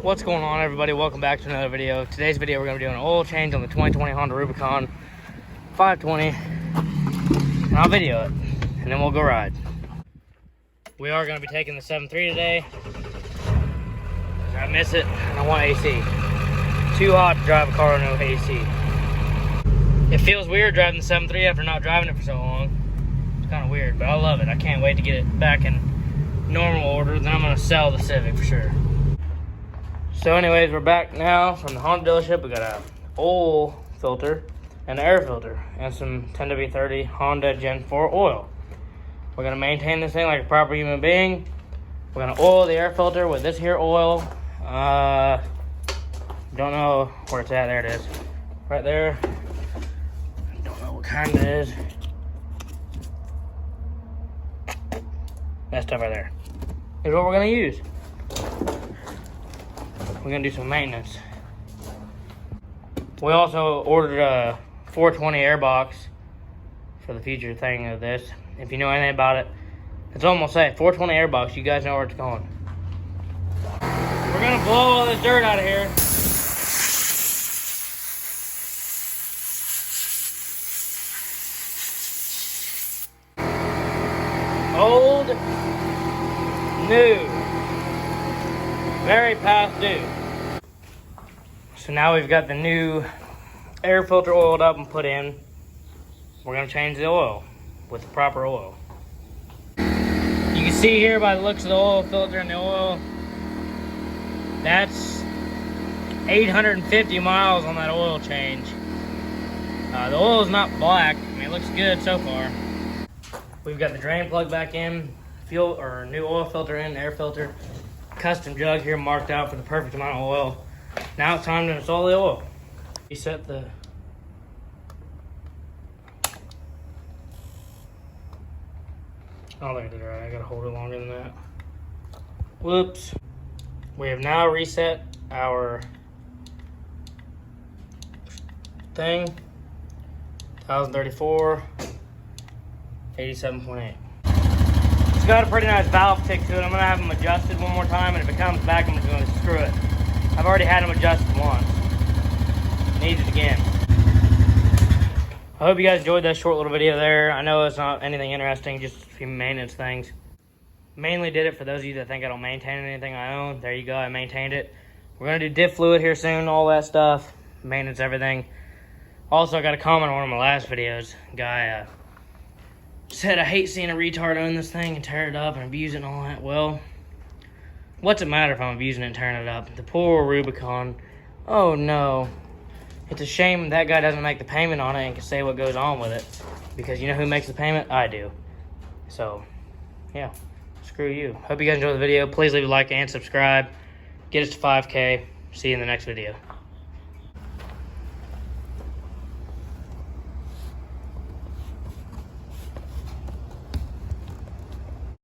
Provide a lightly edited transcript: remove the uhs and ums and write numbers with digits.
What's going on, everybody? Welcome back to another video. Today's video, we're going to be doing an oil change on the 2020 Honda Rubicon 520, and I'll video it, and then we'll go ride. We are going to be taking the 7.3 today. I miss it, and I want AC. Too hot to drive a car with no AC. It feels weird driving the 7.3 after not driving it for so long. It's kind of weird, but I love it. I can't wait to get it back in normal order. Then I'm going to sell the Civic for sure. So anyways, we're back now from the Honda dealership. We got a oil filter and an air filter and some 10W30 Honda Gen 4 oil. We're gonna maintain this thing like a proper human being. We're gonna oil the air filter with this here oil. Don't know where it's at. There it is, right there. Don't know what kind it is. That stuff right there is what we're gonna use. We're gonna do some maintenance. We also ordered a 420 air box for the future thing of this. If you know anything about it, it's almost safe. 420 air box, you guys know where it's going. We're gonna blow all this dirt out of here. Old, new, very past due. So now we've got the new air filter oiled up and put in. We're gonna change the oil with the proper oil. You can see here by the looks of the oil filter and the oil, that's 850 miles on that oil change. The oil is not black. I mean, it looks good so far. We've got the drain plug back in, fuel or new oil filter in, air filter, custom jug here marked out for the perfect amount of oil. Now it's time to install the oil. Reset the I don't think I did it right. I gotta hold it longer than that. Whoops. We have now reset our thing. 1034, 87.8. It's got a pretty nice valve tick to it. I'm gonna have them adjusted one more time, and if it comes back, I'm just gonna screw it. I've already had them adjusted once. Needs it again. I hope you guys enjoyed that short little video there. I know it's not anything interesting, just a few maintenance things. Mainly did it for those of you that think I don't maintain anything I own. There you go, I maintained it. We're gonna do diff fluid here soon, all that stuff. Maintenance, everything. Also, I got a comment on one of my last videos. Guy said, I hate seeing a retard own this thing and tear it up and abuse it and all that. Well, what's it matter if I'm abusing it and tearing it up? The poor Rubicon. Oh no. It's a shame that guy doesn't make the payment on it and can say what goes on with it. Because you know who makes the payment? I do. So, yeah. Screw you. Hope you guys enjoyed the video. Please leave a like and subscribe. Get us to 5K. See you in the next video.